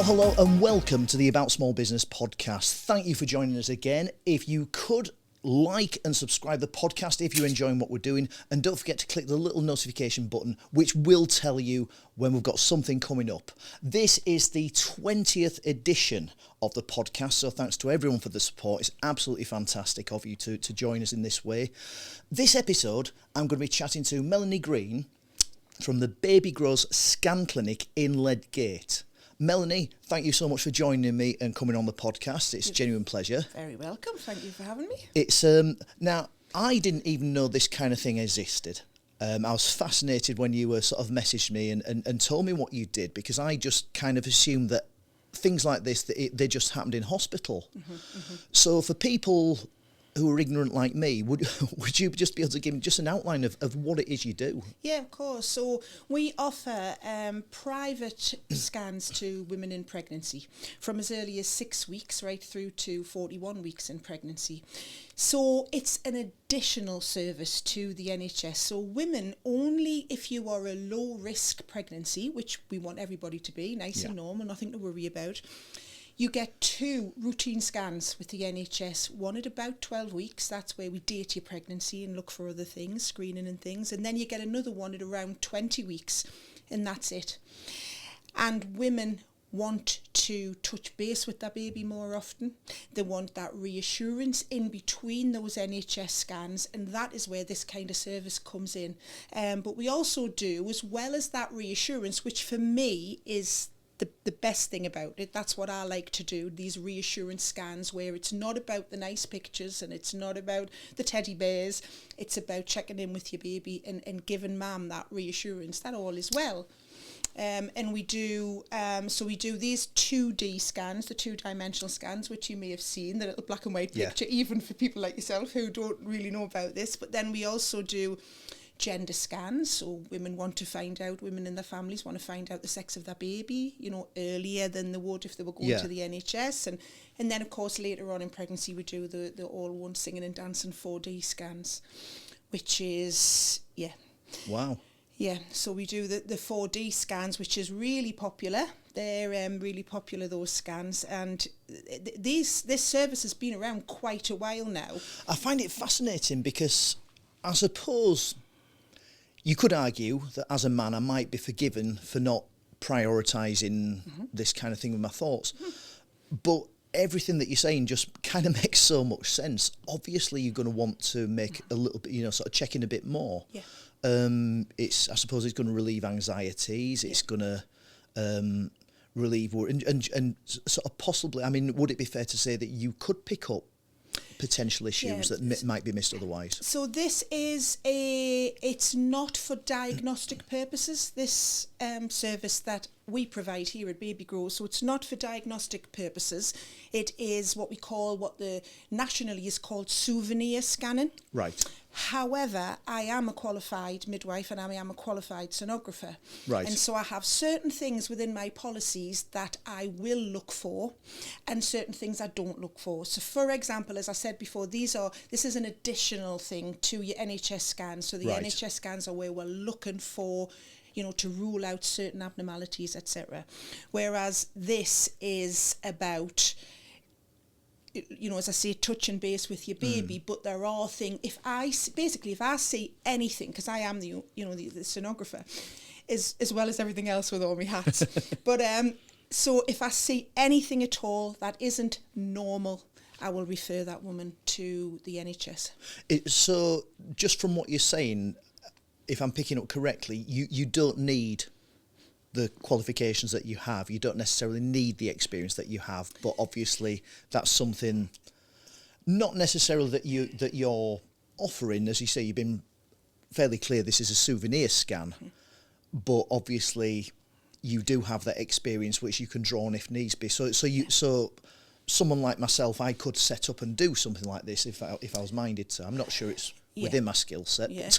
Hello and welcome to the About Small Business podcast. Thank you for joining us again. If you could like and subscribe the podcast if you're enjoying what we're doing, and don't forget to click the little notification button which will tell you when we've got something coming up. This is the 20th edition of the podcast, so thanks to everyone for the support. It's absolutely fantastic of you to join us in this way. This episode I'm going to be chatting to Melanie Green from the Baby Grows Scan Clinic in Ledgate. Melanie, thank you so much for joining me and coming on the podcast. It's a genuine pleasure. Very welcome. Thank you for having me. It's now, I didn't even know this kind of thing existed. I was fascinated when you sort of messaged me and told me what you did, because I just kind of assumed that things like this, they just happened in hospital. So for people who are ignorant like me, would you just be able to give me just an outline of what it is you do? Yeah, of course. So we offer private scans to women in pregnancy from as early as 6 weeks right through to 41 weeks in pregnancy. So it's an additional service to the NHS. So women, only if you are a low risk pregnancy, which we want everybody to be, nice and normal, nothing to worry about, you get 2 routine scans with the NHS, one at about 12 weeks. That's where we date your pregnancy and look for other things, screening and things. And then you get another one at around 20 weeks, and that's it. And women want to touch base with their baby more often. They want that reassurance in between those NHS scans, and that is where this kind of service comes in. But we also do, as well as that reassurance, which for me is the best thing about it, that's what I like to do, these reassurance scans where it's not about the nice pictures and it's not about the teddy bears, it's about checking in with your baby and giving mum that reassurance that all is well. And we do, so we do these 2D scans, the 2-dimensional scans, which you may have seen, the little black and white picture, even for people like yourself who don't really know about this. But then we also do gender scans, so women in their families want to find out the sex of their baby, earlier than they would if they were going to the NHS. And then, of course, later on in pregnancy, we do the all-one singing and dancing 4D scans, which is, Wow. Yeah, so we do the 4D scans, which is really popular. They're really popular, those scans. And this service has been around quite a while now. I find it fascinating because I suppose you could argue that as a man, I might be forgiven for not prioritising this kind of thing with my thoughts. But everything that you're saying just kind of makes so much sense. Obviously, you're going to want to make a little bit, sort of check in a bit more. Yeah. I suppose it's going to relieve anxieties. It's going to relieve worry. And sort of possibly, I mean, would it be fair to say that you could pick up potential issues that might be missed otherwise? So this is it's not for diagnostic purposes, this service that we provide here at Baby Grows. So it's not for diagnostic purposes. It is what the nationally is called souvenir scanning. Right. However, I am a qualified midwife and I am a qualified sonographer. Right. And so I have certain things within my policies that I will look for and certain things I don't look for. So for example, as I said before, this is an additional thing to your NHS scans. So the NHS scans are where we're looking for, to rule out certain abnormalities, etc. Whereas this is about, as I say, touch and base with your baby, but there are things, if I see anything, because I am the sonographer, as well as everything else with all my hats, but so if I see anything at all that isn't normal, I will refer that woman to the NHS. So just from what you're saying, if I'm picking up correctly, you don't need the qualifications that you have. You don't necessarily need the experience that you have, but obviously that's something not necessarily that you're offering. As you say, you've been fairly clear this is a souvenir scan, but obviously you do have that experience which you can draw on if needs be. So someone like myself, I could set up and do something like this if I was minded to. I'm not sure it's within my skill set. Yeah.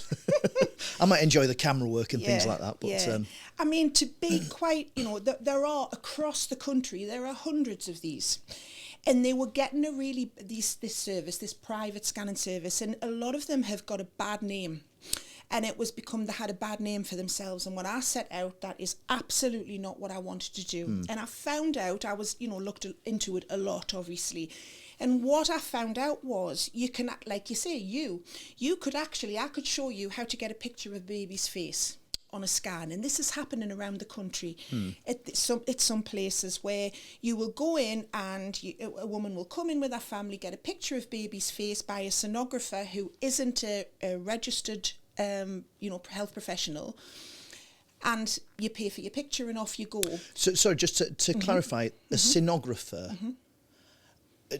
But I might enjoy the camera work and things like that. But I mean, to be quite, there are across the country, there are hundreds of these. And they were getting this service, this private scanning service, and a lot of them have got a bad name. and it was become they had a bad name for themselves. And when I set out, that is absolutely not what I wanted to do. And I found out, I was, looked into it a lot, obviously. And what I found out was you can, like you say, you could actually, I could show you how to get a picture of a baby's face on a scan, and this is happening around the country. It's some places where you will go in and a woman will come in with her family, get a picture of baby's face by a sonographer who isn't a registered health professional, and you pay for your picture and off you go. So sorry, just to clarify, a sonographer,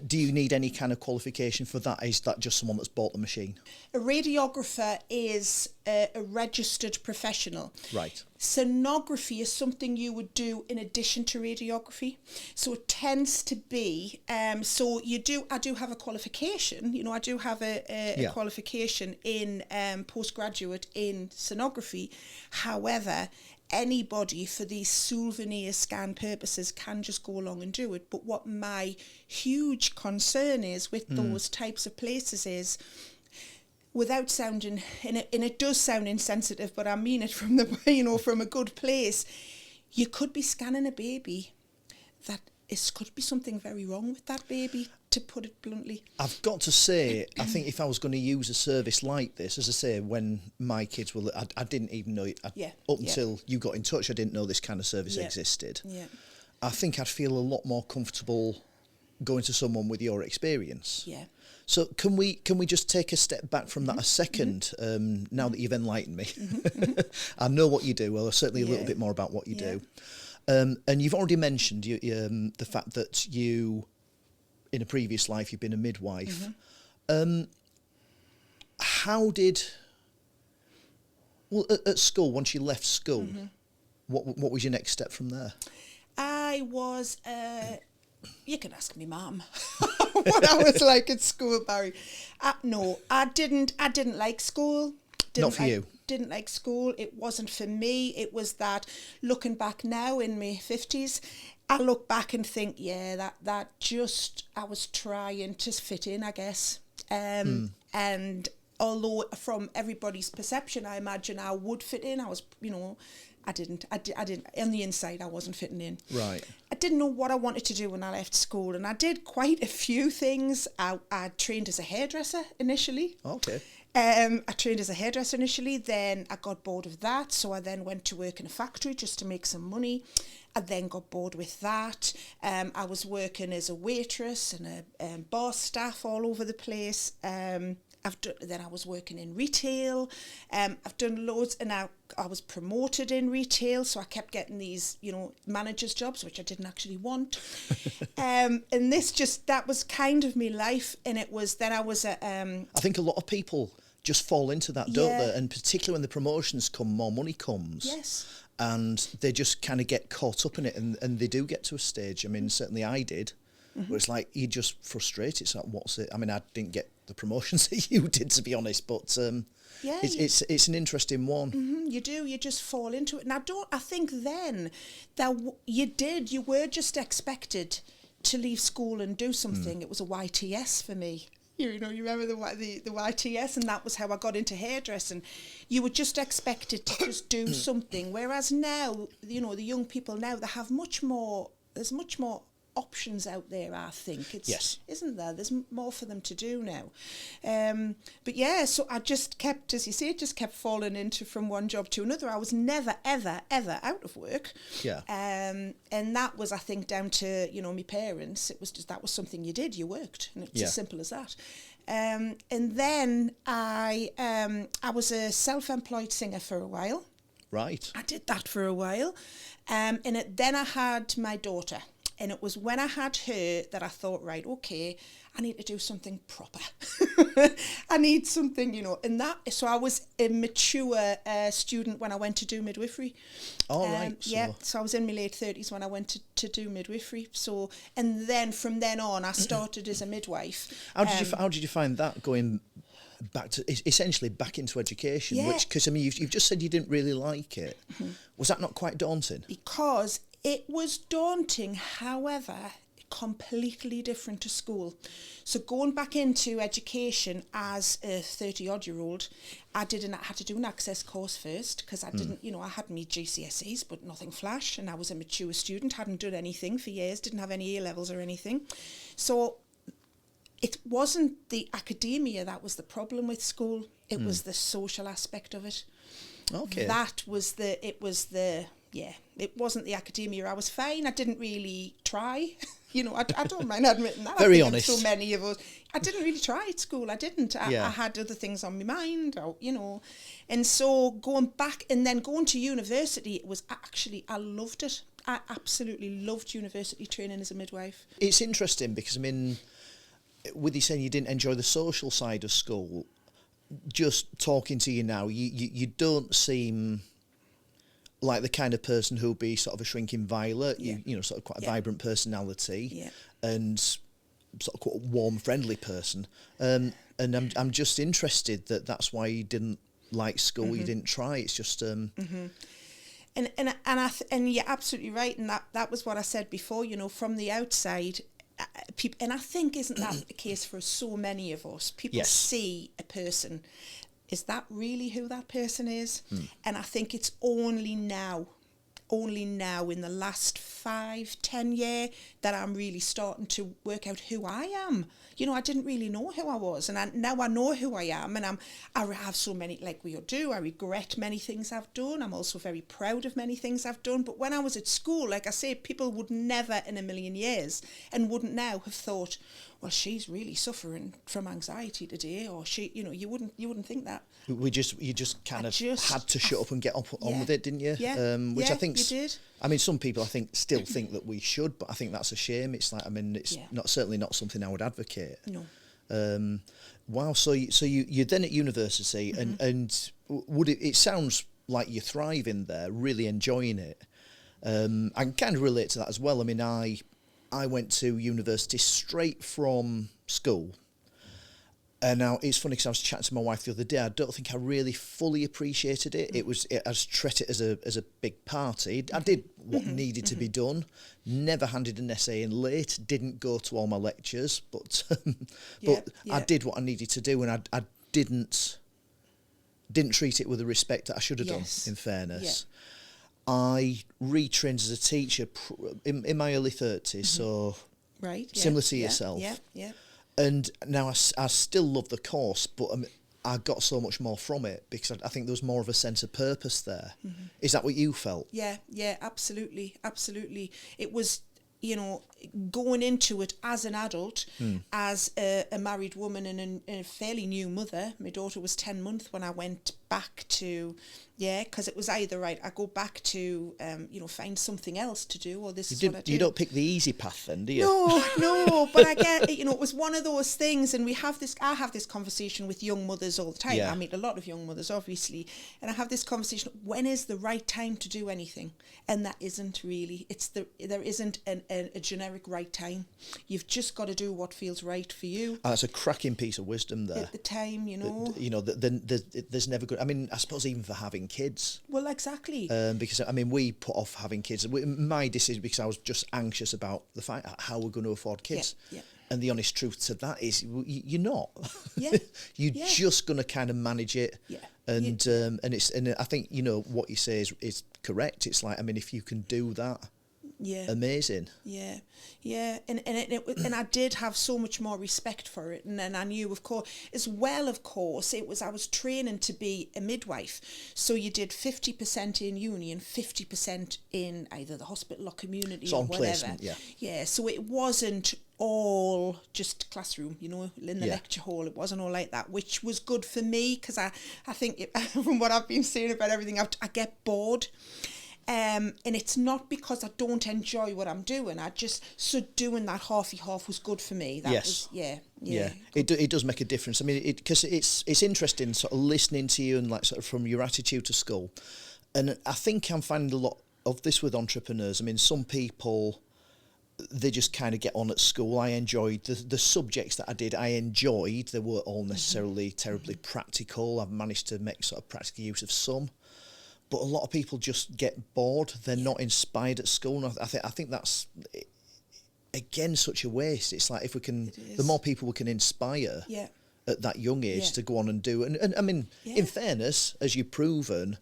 do you need any kind of qualification for that? Is that just someone that's bought the machine? A radiographer is a registered professional. Right. Sonography is something you would do in addition to radiography. So it tends to be, I do have a qualification, I do have a qualification in postgraduate in sonography. However, anybody for these souvenir scan purposes can just go along and do it. But what my huge concern is with those types of places is, without sounding, and it does sound insensitive, but I mean it from from a good place, you could be scanning a baby that could be something very wrong with that baby, to put it bluntly. I've got to say, I think if I was going to use a service like this, as I say, when my kids were, I didn't even know it. Until you got in touch, I didn't know this kind of service existed. Yeah. I think I'd feel a lot more comfortable going to someone with your experience. Yeah. So can we just take a step back from that a second, now that you've enlightened me? I know what you do, well, certainly a little bit more about what you do. And you've already mentioned the fact that you, in a previous life, you've been a midwife. How did, at school, once you left school, what was your next step from there? I was, you can ask me mum what I was like at school, Barry. No, I didn't like school. Not for you? Didn't like school. It wasn't for me. It was that, looking back now in my 50s, I look back and think, that just, I was trying to fit in, I guess. And although from everybody's perception, I imagine I would fit in, I was, I didn't, on the inside, I wasn't fitting in. Right. I didn't know what I wanted to do when I left school, and I did quite a few things. I trained as a hairdresser initially. Okay. I trained as a hairdresser initially, then I got bored of that, so I then went to work in a factory just to make some money. I then got bored with that. I was working as a waitress and a bar staff all over the place. Then I was working in retail. I've done loads, and I was promoted in retail, so I kept getting these, managers' jobs, which I didn't actually want. And that was kind of my life. And it was, then I was I think a lot of people just fall into that, don't they? And particularly when the promotions come, more money comes. Yes. And they just kind of get caught up in it, and they do get to a stage, I mean, certainly I did, where it's like, you're just frustrated. It's like, what's it? I mean, I didn't get the promotions that you did, to be honest, but it's an interesting one. You do, you just fall into it. And I think then that you were just expected to leave school and do something. It was a YTS for me. You remember the YTS, and that was how I got into hairdressing. You were just expected to just do something, whereas now, the young people now, they have there's much more options out there, I think. Isn't there? There's more for them to do now. So I just kept, as you say, falling into from one job to another. I was never, ever, ever out of work. Yeah. And that was, I think, down to, my parents. It was just, that was something you did, you worked. And it's as simple as that. And then I was a self-employed singer for a while. Right. I did that for a while. Then I had my daughter. And it was when I had her that I thought, right, okay, I need to do something proper. I need something, and that. So I was a mature student when I went to do midwifery. Oh, right. So I was in my late 30s when I went to do midwifery. So, and then from then on, I started as a midwife. How did you find that, going back to essentially back into education? Yeah. Because I mean, you've just said you didn't really like it. Was that not quite daunting? Because it was daunting, however, completely different to school. So going back into education as a 30-odd-year-old, I had to do an access course first because I didn't, I had my GCSEs but nothing flash, and I was a mature student, hadn't done anything for years, didn't have any A-levels or anything. So it wasn't the academia that was the problem with school, it was the social aspect of it. Okay. It wasn't the academia. I was fine. I didn't really try. I don't mind admitting that. Very I think honest. So many of us, I didn't really try at school. I didn't. I had other things on my mind, And so going back and then going to university, it was actually, I loved it. I absolutely loved university training as a midwife. It's interesting because, with you saying you didn't enjoy the social side of school, just talking to you now, you don't seem like the kind of person who'll be sort of a shrinking violet. Sort of quite a vibrant personality, and sort of quite a warm, friendly person. And I'm just interested that's why you didn't like school. You didn't try. It's just. And you're absolutely right, and that was what I said before. From the outside. People, and I think isn't that the case for so many of us? People see a person. Is that really who that person is? And I think it's only now in the last 5-10 years that I'm really starting to work out who I am. I didn't really know who I was, and now I know who I am, and I have so many, like we all do, I regret many things I've done. I'm also very proud of many things I've done. But when I was at school, like I say, people would never in a million years and wouldn't now have thought, well, she's really suffering from anxiety today, or she, you wouldn't think that. You just kind of had to shut up and get on with it, didn't you? Yeah. Which I think you did. Some people still think that we should, but I think that's a shame. It's like, it's certainly not something I would advocate. No. Wow. So you're then at university, and it sounds like you're thriving there, really enjoying it. I can kind of relate to that as well. I went to university straight from school. And now it's funny because I was chatting to my wife the other day. I don't think I really fully appreciated it. I was treat it as a big party. I did what needed to be done. Never handed an essay in late. Didn't go to all my lectures, but I did what I needed to do, and I didn't treat it with the respect that I should have done. In fairness. Yeah. I retrained as a teacher in my early 30s, so similar to yourself. Yeah. And now I still love the course, but I got so much more from it because I think there was more of a sense of purpose there. Is that what you felt? Yeah, absolutely. It was, going into it as an adult, as a married woman and a fairly new mother. My daughter was 10 months when I went back to, because it was either I go back to, find something else to do, or this is what I do. You don't pick the easy path then, do you? No, but I get, it was one of those things, and I have this conversation with young mothers all the time. I meet a lot of young mothers, obviously, and I have this conversation, when is the right time to do anything? And that isn't really, there isn't a generic right time. You've just got to do what feels right for you. That's a cracking piece of wisdom there. At the time, there's never good. I suppose even for having kids. Well, exactly. Because we put off having kids. My decision, because I was just anxious about the fact how we're going to afford kids. Yeah. And the honest truth to that is, you're not. Yeah. You're just going to kind of manage it. Yeah. And I think what you say is correct. It's like, if you can do that. Yeah. Amazing. Yeah. And I did have so much more respect for it, and then I knew, of course, I was training to be a midwife, so you did 50% in uni and 50% in either the hospital or community or whatever. Placement, yeah. So it wasn't all just classroom, in the lecture hall. It wasn't all like that, which was good for me because I think from what I've been saying about everything, I get bored. And it's not because I don't enjoy what I'm doing. Doing that half was good for me. It does make a difference. Because it's interesting sort of listening to you and like sort of from your attitude to school. And I think I'm finding a lot of this with entrepreneurs. Some people, they just kind of get on at school. I enjoyed the subjects that I did. They weren't all necessarily terribly practical. I've managed to make sort of practical use of some. But a lot of people just get bored. They're not inspired at school. And I think that's again, such a waste. It's like if we can, the more people we can inspire at that young age to go on and do. And I mean, in fairness, as you've proven,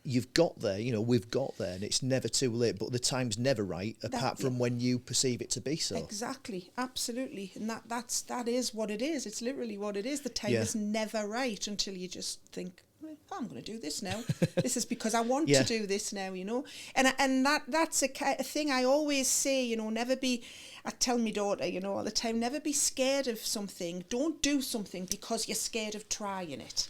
you've got there, you know, we've got there, and it's never too late, but the time's never right, apart from when you perceive it to be so. Exactly, absolutely. And that is what it is. It's literally what it is. The time is never right until you just think, oh, I'm going to do this now. This is because I want to do this now, you know. And that's a thing I always say, you know, I tell my daughter, you know, all the time, never be scared of something. Don't do something because you're scared of trying it.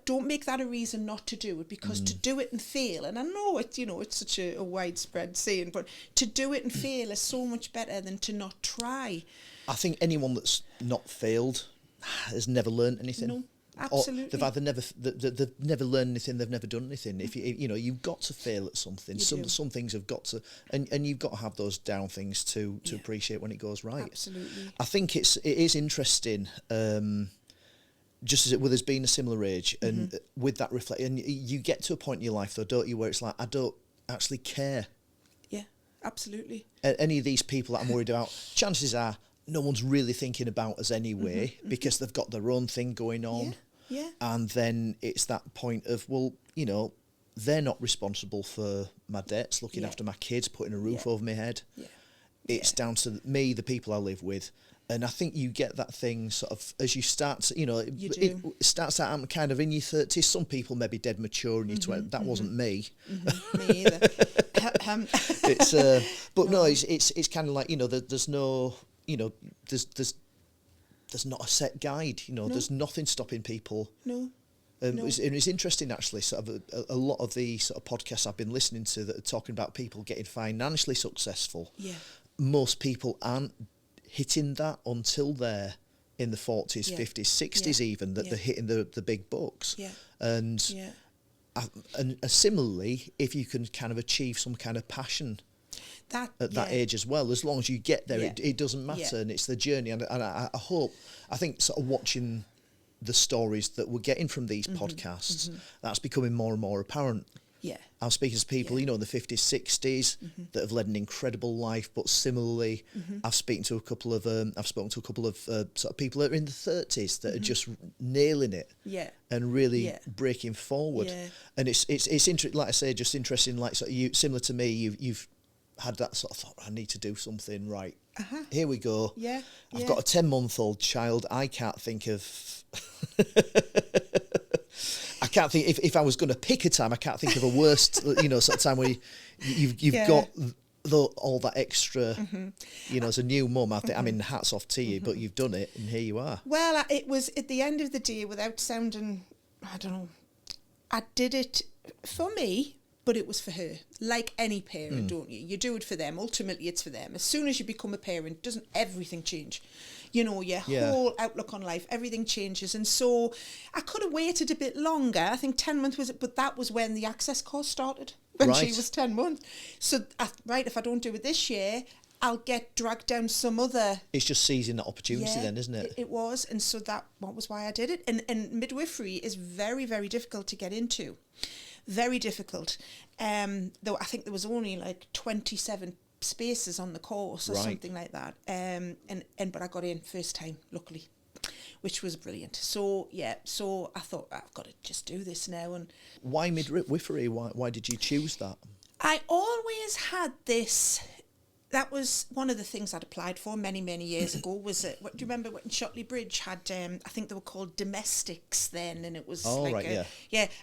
Don't make that a reason not to do it, because to do it and fail, and I know it's, you know, it's such a widespread saying, but to do it and fail is so much better than to not try. I think anyone that's not failed has never learned anything. No, absolutely. Or they've either they've never learned anything, they've never done anything. If you know, you've got to fail at something. Some things have got to, and you've got to have those down things to appreciate when it goes right. Absolutely. I think it is interesting. Just as with us being a similar age, and with that reflect, and you get to a point in your life though, don't you, where it's like, I don't actually care. Yeah, absolutely. Any of these people that I'm worried about, chances are no one's really thinking about us anyway, because they've got their own thing going on. Yeah. And then it's that point of, well, you know, they're not responsible for my debts, looking after my kids, putting a roof over my head. Yeah. It's down to me, the people I live with. And I think you get that thing sort of as you start to, you know, it starts out kind of in your 30s. Some people may be dead mature in your 20s. That wasn't me. Me either. It's but no, it's kind of like, you know, there's no, you know, there's not a set guide. You know, there's nothing stopping people. No. It's interesting actually. Sort of a lot of the sort of podcasts I've been listening to that are talking about people getting financially successful. Yeah. Most people aren't hitting that until they're in the 40s, 50s, 60s even, that they're hitting the big bucks. Yeah. And similarly, if you can kind of achieve some kind of passion at that age as well, as long as you get there, it doesn't matter, and it's the journey. And I think sort of watching the stories that we're getting from these podcasts, that's becoming more and more apparent. Yeah, I'm speaking to people, you know, in the 50s, 60s that have led an incredible life. But similarly, I've spoken to a couple of sort of people that are in the 30s that are just nailing it, and really breaking forward. And it's interesting, like I say, just interesting. Like sort of you, similar to me, you've had that sort of thought, I need to do something right. Here we go. I've got a 10-month-old child. I can't think of. I can't think, if I was going to pick a time, I can't think of a worst, you know, sort of time where you've got all that extra, you know, as a new mum. I mean, hats off to you, but you've done it, and here you are. Well, it was at the end of the day, without sounding, I don't know, I did it for me, but it was for her. Like any parent, don't you? You do it for them. Ultimately, it's for them. As soon as you become a parent, doesn't everything change? You know, your whole outlook on life, everything changes. And so I could have waited a bit longer. I think 10 months was it, but that was when the access course started, when she was 10 months. So, if I don't do it this year, I'll get dragged down some other... It's just seizing that opportunity then, isn't it? It was. And so that was why I did it. And midwifery is very, very difficult to get into. Very difficult. Though I think there was only like 27 spaces on the course or something like that. But I got in first time, luckily, which was brilliant. So I thought, I've got to just do this now. And why midwifery? Why did you choose that? I always had this. That was one of the things I'd applied for many, many years ago. Was do you remember when Shotley Bridge had? I think they were called domestics then, and it was I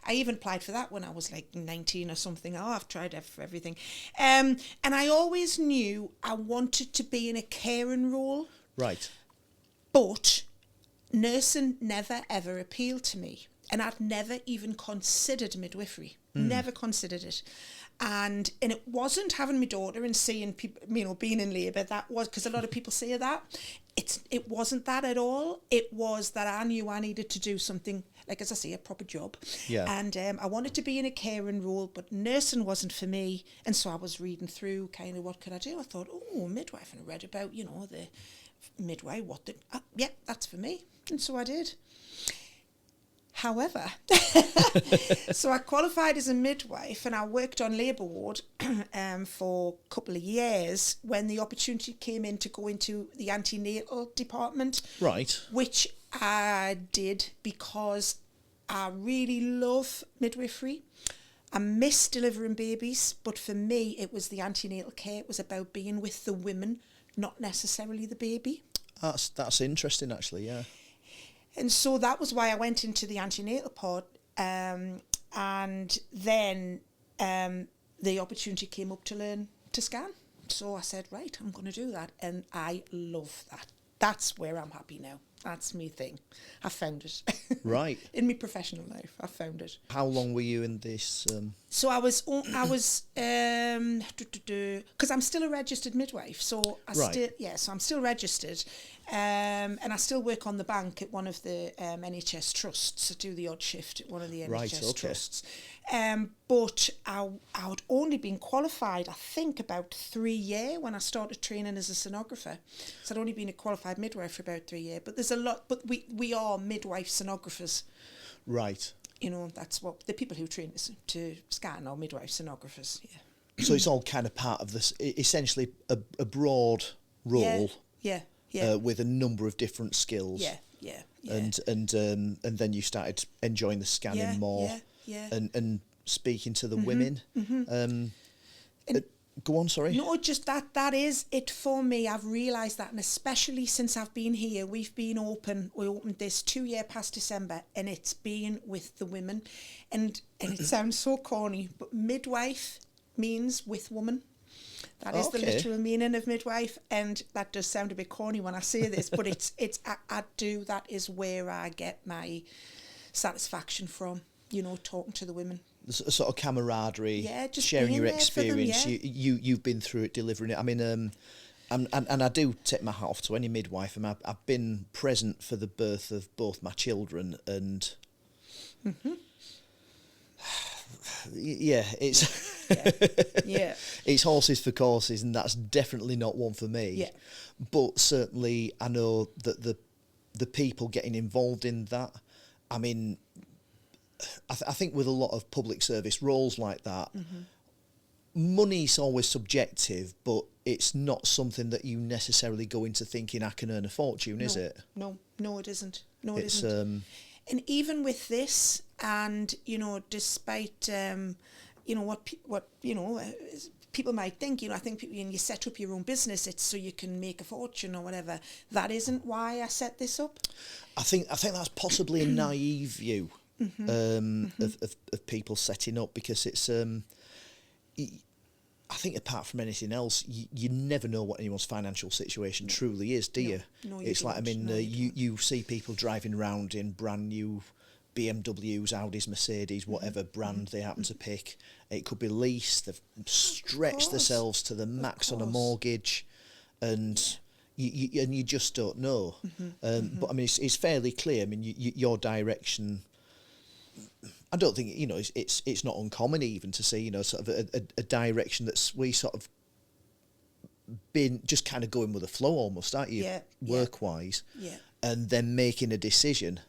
even applied for that when I was like 19 or something. I've tried for everything, and I always knew I wanted to be in a caring role. Right. But nursing never ever appealed to me, and I'd never even considered midwifery. Never considered it. And it wasn't having my daughter and seeing people, you know, being in labour. That was because a lot of people say that. It wasn't that at all. It was that I knew I needed to do something, like as I say, a proper job. Yeah. And I wanted to be in a caring role, but nursing wasn't for me. And so I was reading through kind of what could I do. I thought, midwife, and I read about, you know, the midwife. That's for me. And so I did. However, so I qualified as a midwife and I worked on labour ward for a couple of years when the opportunity came in to go into the antenatal department. Right. Which I did because I really love midwifery. I miss delivering babies, but for me, it was the antenatal care. It was about being with the women, not necessarily the baby. That's interesting, actually, yeah. And so that was why I went into the antenatal pod. And then the opportunity came up to learn to scan. So I said, right, I'm going to do that. And I love that. That's where I'm happy now. That's me thing. I found it. Right. In my professional life, I found it. How long were you in this? So I was because I'm still a registered midwife. So I'm still registered. And I still work on the bank at one of the NHS trusts. I do the odd shift at one of the NHS trusts. But I'd only been qualified, I think, about 3 years when I started training as a sonographer. So I'd only been a qualified midwife for about 3 years. But there's a lot. But we are midwife sonographers. Right. You know, that's what the people who train us to scan are midwife sonographers. Yeah. So it's all kind of part of this, essentially a broad role. Yeah. With a number of different skills. Yeah. And then you started enjoying the scanning more. Yeah. And speaking to the women. Go on, sorry. No, just that is it for me. I've realised that, and especially since I've been here, we've been open. We opened this 2 year past December, and it's been with the women. And it sounds so corny, but midwife means with woman. That is the literal meaning of midwife, and that does sound a bit corny when I say this, but that is where I get my satisfaction from, you know, talking to the women. A sort of camaraderie, just sharing your being there for them, experience. You've been through it, delivering it. I mean, and I do take my hat off to any midwife, and I've been present for the birth of both my children, and it's horses for courses, and that's definitely not one for me. Yeah. But certainly I know that the people getting involved in that, I mean, I think with a lot of public service roles like that, money's always subjective, but it's not something that you necessarily go into thinking I can earn a fortune, is it? No, it isn't. No, it isn't. And even with this, and you know, despite you know what people might think, you know, I think when you set up your own business, it's so you can make a fortune or whatever. That isn't why I set this up. I think that's possibly a naive view of people setting up, because it's I think apart from anything else, you never know what anyone's financial situation truly is, do you? No, it's like, I mean, you see people driving around in brand new BMWs, Audis, Mercedes, whatever brand they happen to pick. It could be leased. They've stretched themselves to the max on a mortgage, and you just don't know. But I mean, it's fairly clear. I mean, your direction. I don't think, you know, it's not uncommon even to see, you know, sort of a direction that's we sort of been just kind of going with the flow almost, aren't you? Work-wise. Yeah. And then making a decision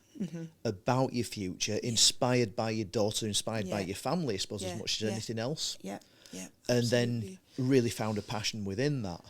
about your future, inspired by your daughter, inspired by your family, I suppose, as much as anything else. Yeah. And then really found a passion within that.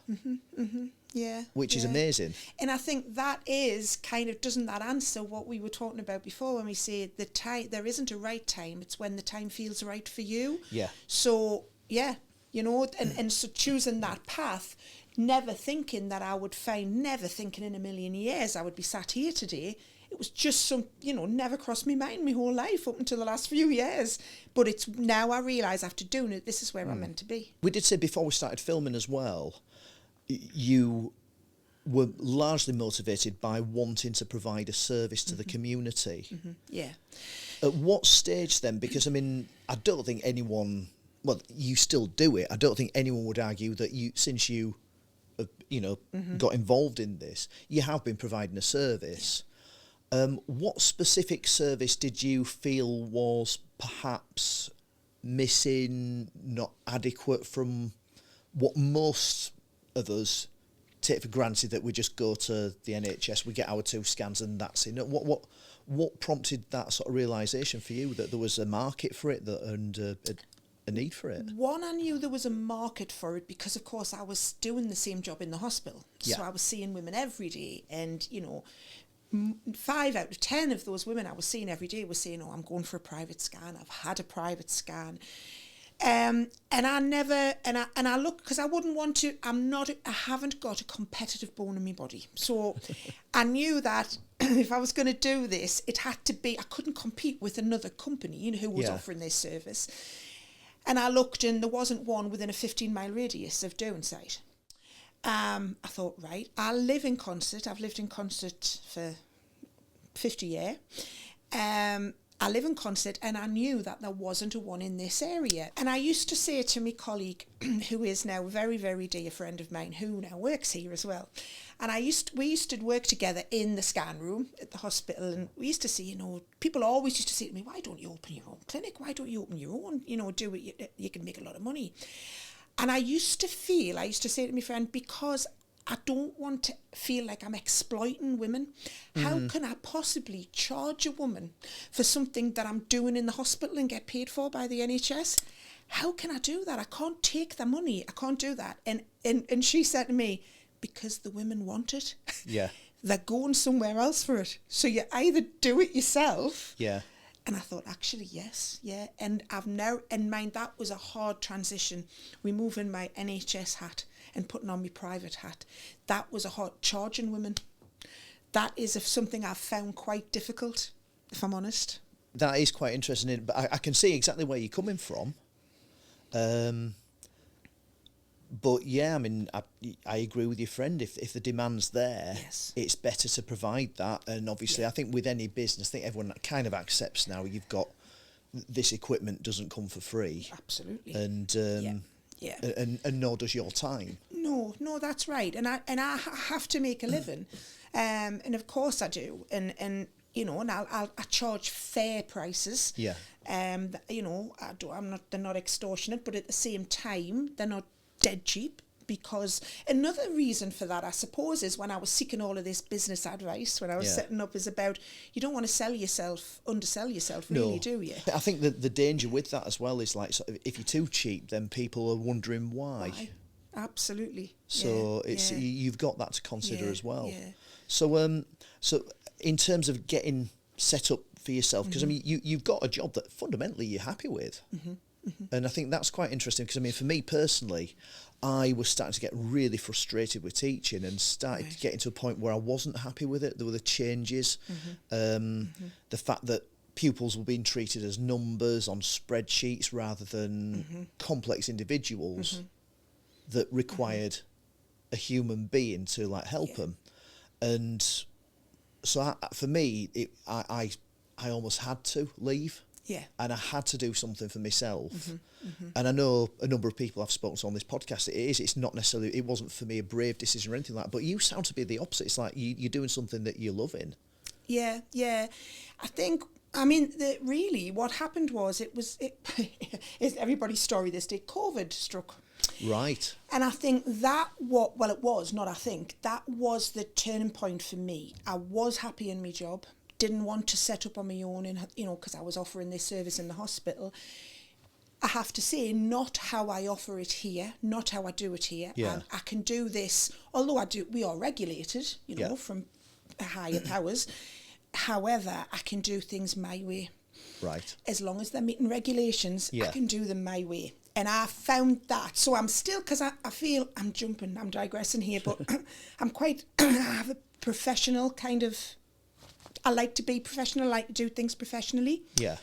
Which is amazing. And I think that is kind of, doesn't that answer what we were talking about before when we say the time, there isn't a right time, it's when the time feels right for you. Yeah. So, you know, and so choosing that path, never thinking that I would find, never thinking in a million years I would be sat here today. It was just never crossed my mind my whole life up until the last few years. But it's now I realise after doing it, this is where I'm meant to be. We did say before we started filming as well, you were largely motivated by wanting to provide a service to the community. Yeah. At what stage then? Because, I mean, I don't think anyone, well, you still do it. I don't think anyone would argue that since you got involved in this, you have been providing a service. What specific service did you feel was perhaps missing, not adequate from what most of us take for granted that we just go to the NHS, we get our 2 scans and that's it. What prompted that sort of realisation for you that there was a market for it and a need for it? One, I knew there was a market for it because, of course, I was doing the same job in the hospital. Yeah. So I was seeing women every day, and, 5 out of 10 of those women I was seeing every day were saying, "Oh, I'm going for a private scan. I've had a private scan." And I look, because I wouldn't want to, I haven't got a competitive bone in my body. So I knew that if I was going to do this, it had to be, I couldn't compete with another company, who was offering this service. And I looked, and there wasn't one within a 15-mile radius of Downside. I thought, right, I'll live in Consett. I've lived in Consett for 50 years. I live in Consett, and I knew that there wasn't a one in this area. And I used to say to my colleague, who is now a very, very dear friend of mine, who now works here as well, and we used to work together in the scan room at the hospital, and we used to see, people always used to say to me, "Why don't you open your own clinic? Why don't you open your own, do it, you can make a lot of money." And I used to say to my friend, because I don't want to feel like I'm exploiting women. How can I possibly charge a woman for something that I'm doing in the hospital and get paid for by the NHS? How can I do that? I can't take the money. I can't do that. And she said to me, because the women want it. Yeah. They're going somewhere else for it. So you either do it yourself. Yeah. And I thought, actually, yes, yeah. And I've now, in mind, that was a hard transition. Removing my NHS hat and putting on my private hat. That was a hard, charging women. That is something I've found quite difficult, if I'm honest. That is quite interesting, but I can see exactly where you're coming from. But yeah, I mean, I agree with your friend. If the demand's there, yes, it's better to provide that. And obviously, I think with any business, I think everyone kind of accepts now you've got this equipment doesn't come for free. Absolutely. And and nor does your time. No, that's right. And I have to make a living, and of course I do. And I charge fair prices. Yeah. They're not extortionate, but at the same time, they're not dead cheap. Because another reason for that, I suppose, is when I was seeking all of this business advice, when I was setting up, is about, you don't want to undersell yourself, really, do you? I think that the danger with that as well is, like, sort of, if you're too cheap, then people are wondering why. Absolutely. So you've got that to consider as well. Yeah. So so in terms of getting set up for yourself, because I mean you've got a job that fundamentally you're happy with. And I think that's quite interesting, because I mean, for me personally, I was starting to get really frustrated with teaching and started getting to a point where I wasn't happy with it. There were the changes, the fact that pupils were being treated as numbers on spreadsheets rather than complex individuals that required a human being to help them. And so for me, I almost had to leave. Yeah. And I had to do something for myself. And I know a number of people I've spoken to on this podcast, it's not necessarily, it wasn't for me a brave decision or anything like that, but you sound to be the opposite. It's like you're doing something that you're loving. Yeah. I think, really what happened was it's everybody's story this day, COVID struck. Right. And I think that that was the turning point for me. I was happy in my job. Didn't want to set up on my own, and because I was offering this service in the hospital. I have to say, not how I offer it here, not how I do it here. Yeah. I can do this, although we are regulated, from higher powers. However, I can do things my way. Right. As long as they're meeting regulations, I can do them my way. And I found that. So I'm still, because I feel I'm digressing here, but I have a professional kind of, I like to be professional, I like to do things professionally. Yeah.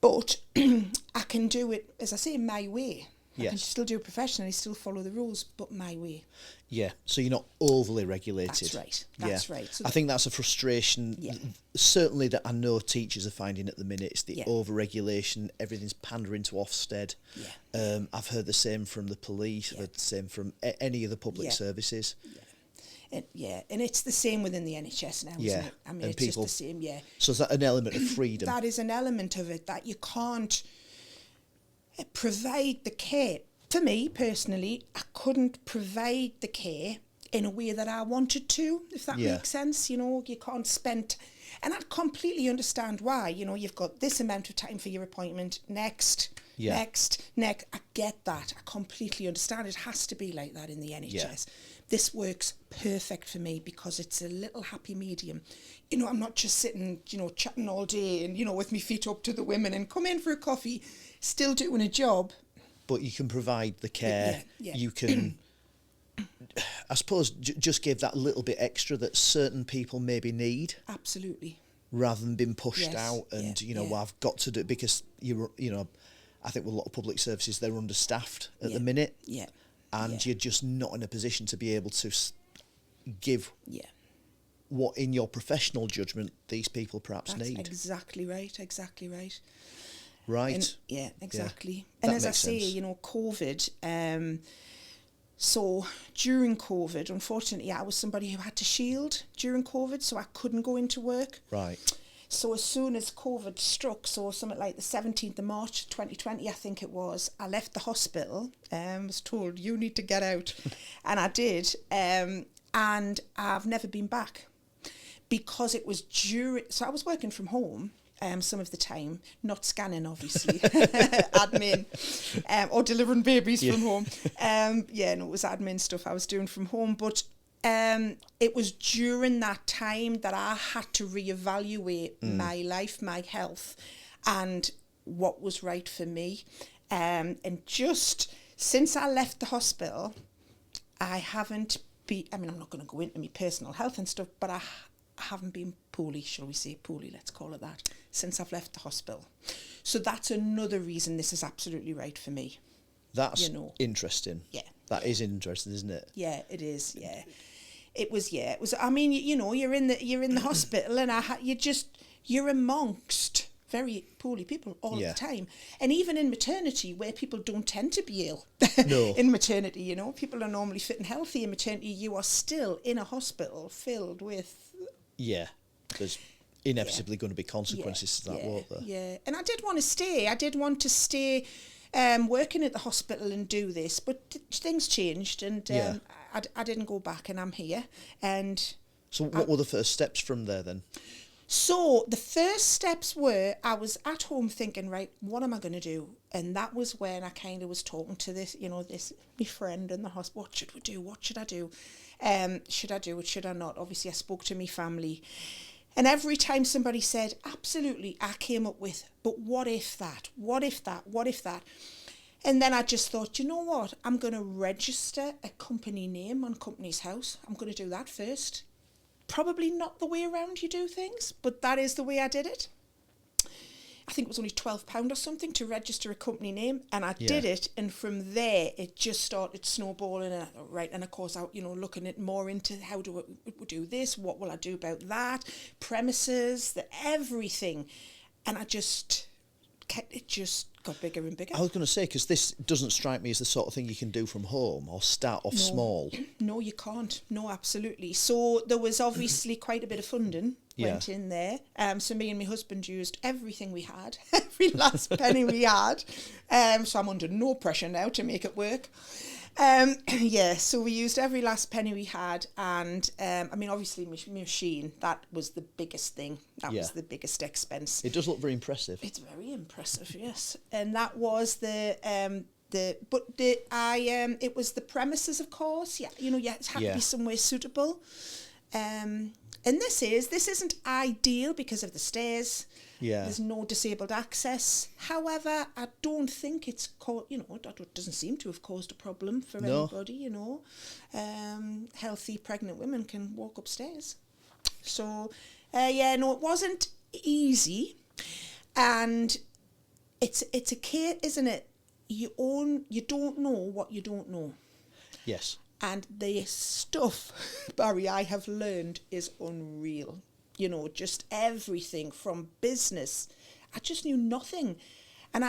But I can do it, as I say, my way. I Yes. can still do it professionally, still follow the rules, but my way. Yeah, so you're not overly regulated. That's right. So I think that's a frustration, certainly, that I know teachers are finding at the minute. It's the over-regulation, everything's pandering to Ofsted. Yeah. I've heard the same from the police, I've heard the same from any of the public services. And it's the same within the NHS now, isn't it? I mean, and it's just the same, So is that an element of freedom? That is an element of it, that you can't provide the care. For me, personally, I couldn't provide the care in a way that I wanted to, if that Yeah. makes sense. You know, you can't spend, and I completely understand why. You know, you've got this amount of time for your appointment, next. I get that. I completely understand. It has to be like that in the NHS. Yeah. This works perfect for me because it's a little happy medium. You know, I'm not just sitting, you know, chatting all day and, you know, with my feet up to the women and come in for a coffee, still doing a job. But you can provide the care. Yeah. You can, I suppose, just give that little bit extra that certain people maybe need. Absolutely. Rather than being pushed Yes, out and, yeah, you know, yeah. well, I've got to do it because, you know, I think with a lot of public services, they're understaffed at Yeah. the minute. Yeah. And Yeah. you're just not in a position to be able to give Yeah. what, in your professional judgment, these people perhaps That's need. exactly right. Right. And, yeah, exactly. Yeah, And that as I makes say, sense. you know, COVID, so during COVID, unfortunately, I was somebody who had to shield during COVID, so I couldn't go into work. Right. So as soon as COVID struck, so something like the 17th of March 2020, I think it was, I left the hospital, was told, you need to get out. And I did. And I've never been back because it was so I was working from home some of the time, not scanning, obviously, admin, or delivering babies from home. No, it was admin stuff I was doing from home. But it was during that time that I had to reevaluate my life, my health, and what was right for me. And just since I left the hospital, I haven't been, I mean, I'm not going to go into my personal health and stuff, but I haven't been poorly, shall we say, let's call it that, since I've left the hospital. So that's another reason this is absolutely right for me. That's you know. interesting. Yeah. That is interesting, isn't it? Yeah, it is. Yeah, it was. I mean, you know, you're in the hospital, and you're amongst very poorly people all Yeah. the time, and even in maternity, where people don't tend to be ill. No. In maternity, you know, people are normally fit and healthy. In maternity, you are still in a hospital filled with. Yeah. There's inevitably going to be consequences to that, won't there? Yeah, and I did want to stay. Working at the hospital and do this, but things changed, and I didn't go back, and I'm here. And So what were the first steps from there then? so the first steps were, I was at home thinking, right, what am I going to do? And that was when I kind of was talking to this, you know, my friend in the hospital. What should we do? What should I do? Should I do it? Should I not? Obviously, I spoke to my family. And every time somebody said, absolutely, I came up with, but what if that? What if that? What if that? And then I just thought, you know what? I'm going to register a company name on Companies House. I'm going to do that first. Probably not the way around you do things, but that is the way I did it. I think it was only £12 or something to register a company name, and I did it, and from there it just started snowballing. And I thought, right, and of course, I, you know, looking at more into how do I do this, what will I do about that, premises, everything, and it just got bigger and bigger. I was going to say, because this doesn't strike me as the sort of thing you can do from home or start off small. No, you can't. No, absolutely. So there was obviously quite a bit of funding went in there. So me and my husband used everything we had, every last penny we had. So I'm under no pressure now to make it work. So we used every last penny we had, and I mean, obviously my machine, that was the biggest thing. That was the biggest expense. It does look very impressive. It's very impressive, yes. And that was it was the premises, of course. Yeah, you know, it had to be somewhere suitable. And this isn't ideal because of the stairs. Yeah. There's no disabled access. However, I don't think it's that doesn't seem to have caused a problem for anybody, you know. Healthy pregnant women can walk upstairs. So, it wasn't easy. And it's a case, isn't it? You don't know what you don't know. Yes. And the stuff, Barry, I have learned is unreal. You know, just everything from business. I just knew nothing. And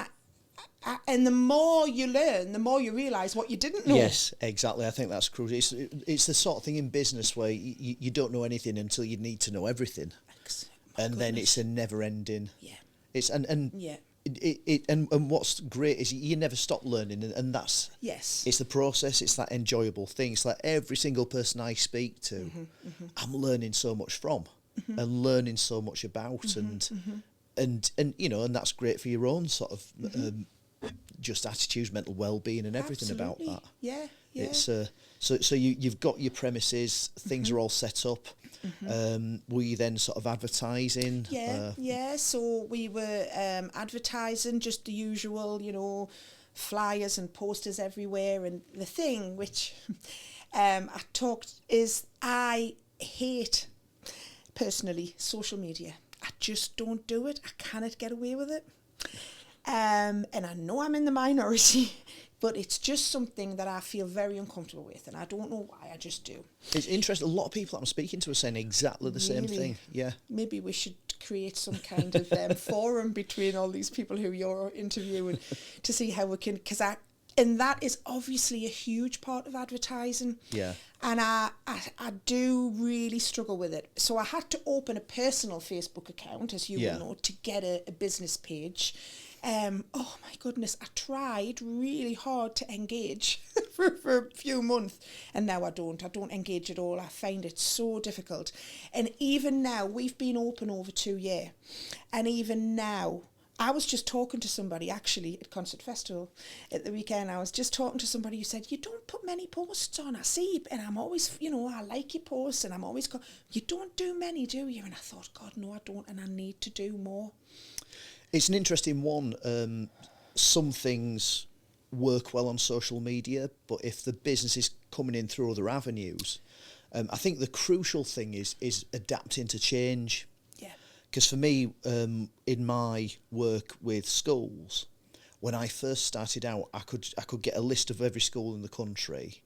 and the more you learn, the more you realise what you didn't know. Yes, exactly. I think that's crucial. It's the sort of thing in business where you don't know anything until you need to know everything. And then it's a never ending. Yeah. It's and And what's great is you never stop learning, and that's it's the process. It's that enjoyable thing. It's like every single person I speak to, I'm learning so much from, and learning so much about, and and that's great for your own sort of just attitudes, mental well-being, and everything about that. Yeah. It's so you've got your premises, things are all set up. Were you then sort of advertising? So we were advertising, just the usual, flyers and posters everywhere. And the thing which I hate personally social media. I just don't do it. I cannot get away with it. And I know I'm in the minority, but it's just something that I feel very uncomfortable with, and I don't know why, I just do. It's interesting. A lot of people I'm speaking to are saying exactly the same thing. Yeah. Maybe we should create some kind of forum between all these people who you're interviewing to see how we can, and that is obviously a huge part of advertising. Yeah. And I do really struggle with it. So I had to open a personal Facebook account, as you will know, to get a business page. Oh my goodness, I tried really hard to engage for a few months, and now I don't engage at all. I find it so difficult. And even now, we've been open over 2 years, and even now, I was just talking to somebody actually at Consett Festival at the weekend. I was just talking to somebody who said, you don't put many posts on. I see, and I'm always, I like your posts, and I'm always you don't do many, do you? And I thought, God, no, I don't, and I need to do more. It's an interesting one. Some things work well on social media, but if the business is coming in through other avenues, I think the crucial thing is adapting to change. Yeah. Because for me, in my work with schools, when I first started out, I could get a list of every school in the country,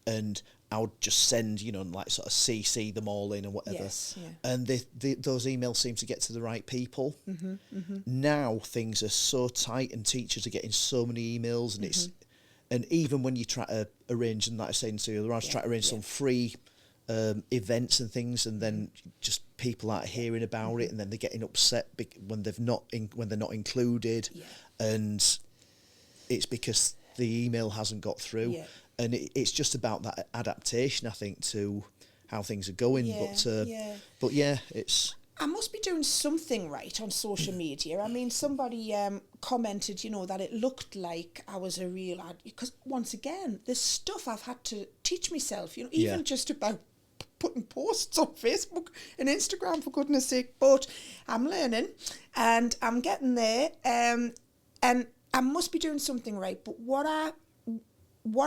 and I would just send, like sort of CC them all in and whatever. Yes, yeah. And those emails seem to get to the right people. Now things are so tight, and teachers are getting so many emails, and and even when you try to arrange, and like I was saying to you, I try to arrange some free events and things, and then just people aren't hearing about it, and then they're getting upset when they're not included, and it's because the email hasn't got through. Yeah. And it's just about that adaptation, I think, to how things are going. But it's... I must be doing something right on social media. I mean, somebody commented, that it looked like I was a real ad. Because, once again, there's stuff I've had to teach myself, even just about putting posts on Facebook and Instagram, for goodness sake. But I'm learning, and I'm getting there. And I must be doing something right. But what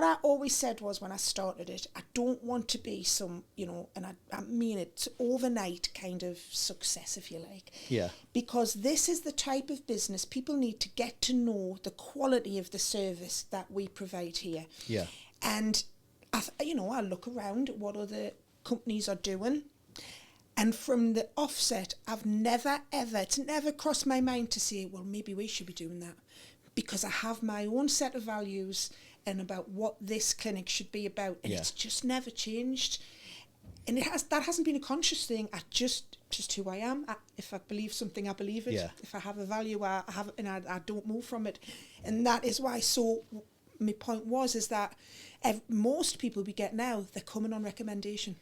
I always said was, when I started it, I don't want to be some, and I mean it, overnight kind of success, if you like. Yeah. Because this is the type of business people need to get to know the quality of the service that we provide here. Yeah. And, I look around at what other companies are doing. And from the offset, I've it's never crossed my mind to say, well, maybe we should be doing that. Because I have my own set of values and about what this clinic should be about, and it's just never changed. And that hasn't been a conscious thing. I just who I am. If I believe something, I believe it. Yeah. If I have a value, I have it, and I don't move from it. And that is why. So my point is that most people we get now, they're coming on recommendation.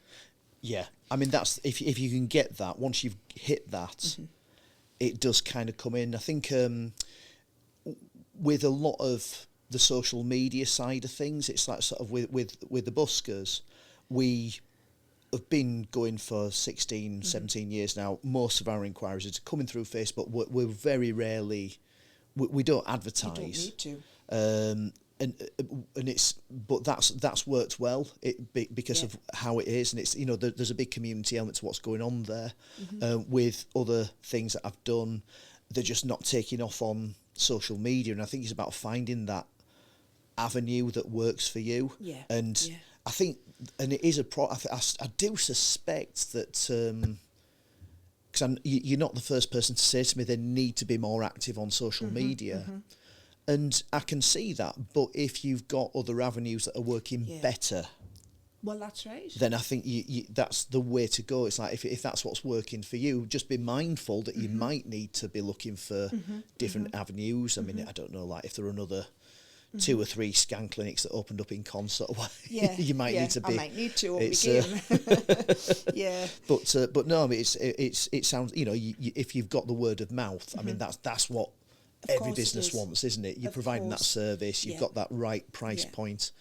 Yeah, I mean, that's if you can get that, once you've hit that, it does kind of come in. I think with a lot of the social media side of things, it's like sort of with the buskers, we have been going for 16, 17 years now. Most of our inquiries are coming through Facebook. We're very rarely, we don't advertise. You don't need to. And but that's worked well because of how it is, and it's there's a big community element to what's going on there. With other things that I've done, they're just not taking off on social media, and I think it's about finding that avenue that works for you. I think, and it is I do suspect that because you're not the first person to say to me they need to be more active on social media. And I can see that, but if you've got other avenues that are working better, Well, that's right. then I think you that's the way to go. It's like if that's what's working for you, just be mindful that you might need to be looking for different avenues. I mean, I don't know, like if there are another 2 or 3 scan clinics that opened up in Consett, you might need to be. I might need to up It's, again. Yeah. But no, I mean, it sounds, you know, if you've got the word of mouth, I mean, that's what every business wants, isn't it? You're providing that service, you've got that right price point,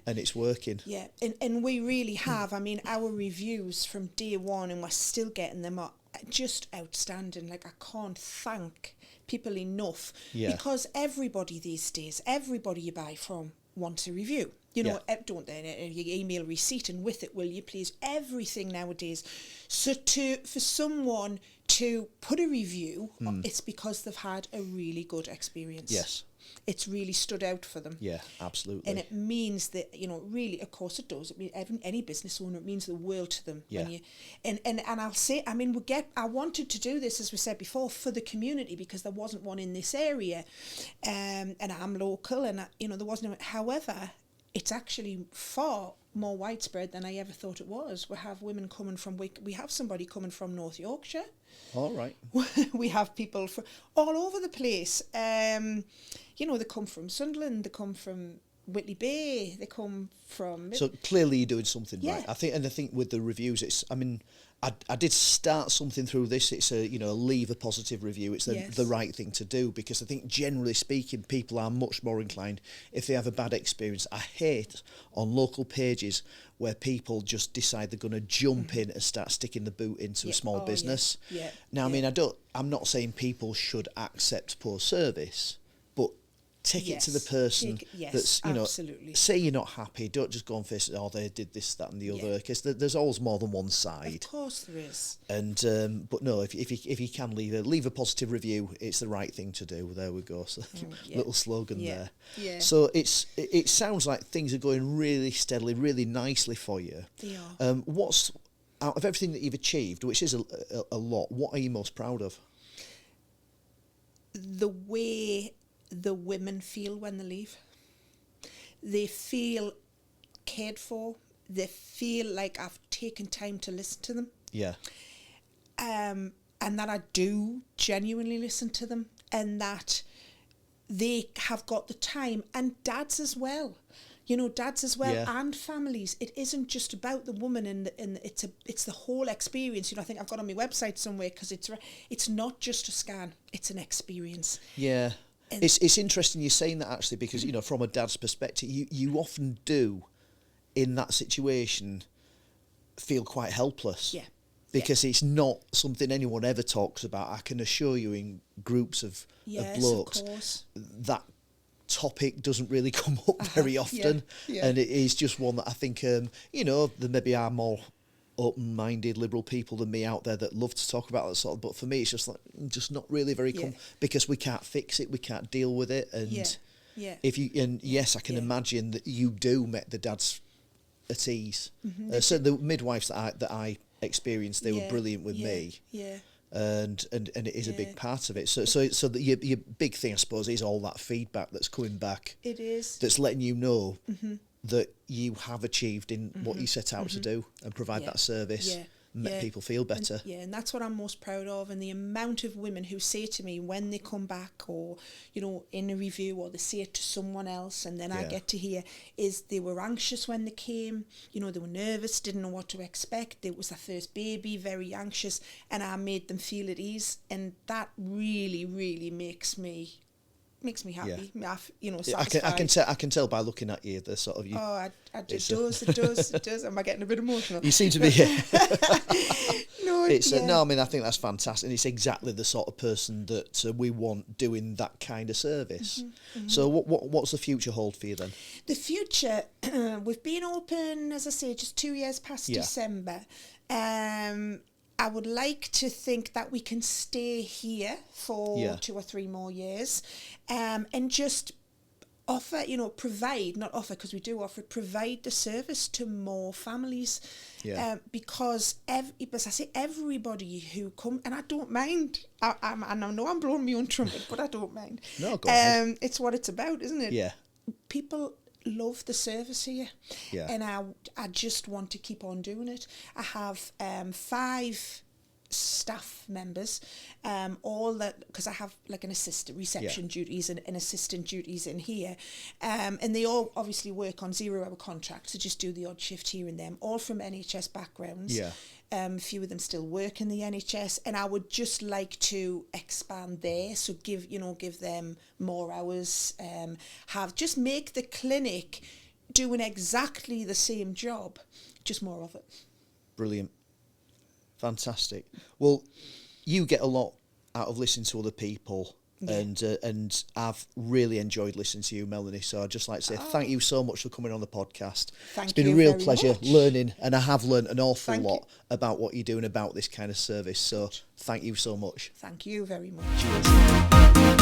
and it's working. Yeah, and we really have. I mean, our reviews from day one, and we're still getting them, are just outstanding. Like, I can't thank people enough, because everybody these days, everybody you buy from wants a review. You know, don't they? You email receipt, and with it, will you please? Everything nowadays. So for someone to put a review, it's because they've had a really good experience. Yes. It's really stood out for them. Yeah, absolutely. And it means that, you know, really, of course it does. It means any business owner, it means the world to them. Yeah. When you, and I'll say, I mean, I wanted to do this, as we said before, for the community, because there wasn't one in this area. And I'm local, and, there wasn't. However, it's actually far more widespread than I ever thought it was. We have women coming from, we have somebody coming from North Yorkshire. All right. We have people from all over the place. They come from Sunderland, they come from Whitley Bay, they come from... So clearly you're doing something right. I think with the reviews, I did start something through this. It's leave a positive review. It's the right thing to do, because I think generally speaking, people are much more inclined if they have a bad experience. I hate on local pages where people just decide they're going to jump in and start sticking the boot into a small business. Yeah. Now, I mean, I'm not saying people should accept poor service, but take it to the person that's, absolutely. Say you're not happy, don't just go and face it, they did this, that and the other, because there's always more than one side. Of course there is. And but no, if you can leave a positive review, it's the right thing to do. There we go. So little slogan there. Yeah. So it sounds like things are going really steadily, really nicely for you. They are. What's, out of everything that you've achieved, which is a lot, what are you most proud of? The way the women feel when they leave. They feel cared for. They feel like I've taken time to listen to them. Yeah. And that I do genuinely listen to them, and that they have got the time, and dads as well. And families. It isn't just about the woman, and it's the whole experience. I think I've got on my website somewhere, because it's not just a scan, it's an experience. Yeah. It's interesting you're saying that, actually, because, from a dad's perspective, you often do, in that situation, feel quite helpless. Yeah. Because it's not something anyone ever talks about. I can assure you, in groups of blokes, of course, that topic doesn't really come up very often. Yeah. And it is just one that I think, there maybe are more open-minded liberal people than me out there that love to talk about that sort of, but for me it's just not really very because we can't fix it, we can't deal with it, and yes, I can imagine that you do make the dads at ease. So the midwives that I experienced, they were brilliant with me. And it is a big part of it. So your big thing, I suppose, is all that feedback that's coming back. It is. That's letting you know that you have achieved in what you set out to do, and provide that service, make people feel better. And that's what I'm most proud of. And the amount of women who say to me when they come back, or in a review, or they say it to someone else, and then I get to hear, is they were anxious when they came, they were nervous, didn't know what to expect, it was their first baby, very anxious, and I made them feel at ease, and that really, really makes me happy. Satisfied. I can tell by looking at you the sort of you. Oh, it does. Am I getting a bit emotional? You seem to be. No, I mean, I think that's fantastic. And it's exactly the sort of person that we want doing that kind of service. So, what's the future hold for you then? The future, we've been open, as I say, just 2 years past December. I would like to think that we can stay here for 2 or 3 more years, and just offer, provide, not offer, because we do offer, provide the service to more families. Because as I say, everybody who come, and I don't mind, I know I'm blowing my own trumpet, but I don't mind. No, go ahead. It's what it's about, isn't it? Yeah. People love the service here, Yeah. and I just want to keep on doing it. I have 5 staff members, all that, because I have like an assistant reception duties and assistant duties in here, and they all obviously work on 0-hour contracts, so just do the odd shift here and them, all from NHS backgrounds. A few of them still work in the NHS, and I would just like to expand there, so give them more hours, just make the clinic doing exactly the same job, just more of it. Brilliant. Fantastic. Well, you get a lot out of listening to other people, and I've really enjoyed listening to you, Melanie. So I'd just like to say thank you so much for coming on the podcast. It's been a real pleasure learning, and I have learned an awful lot about what you're doing about this kind of service. So thank you so much. Thank you very much. Cheers.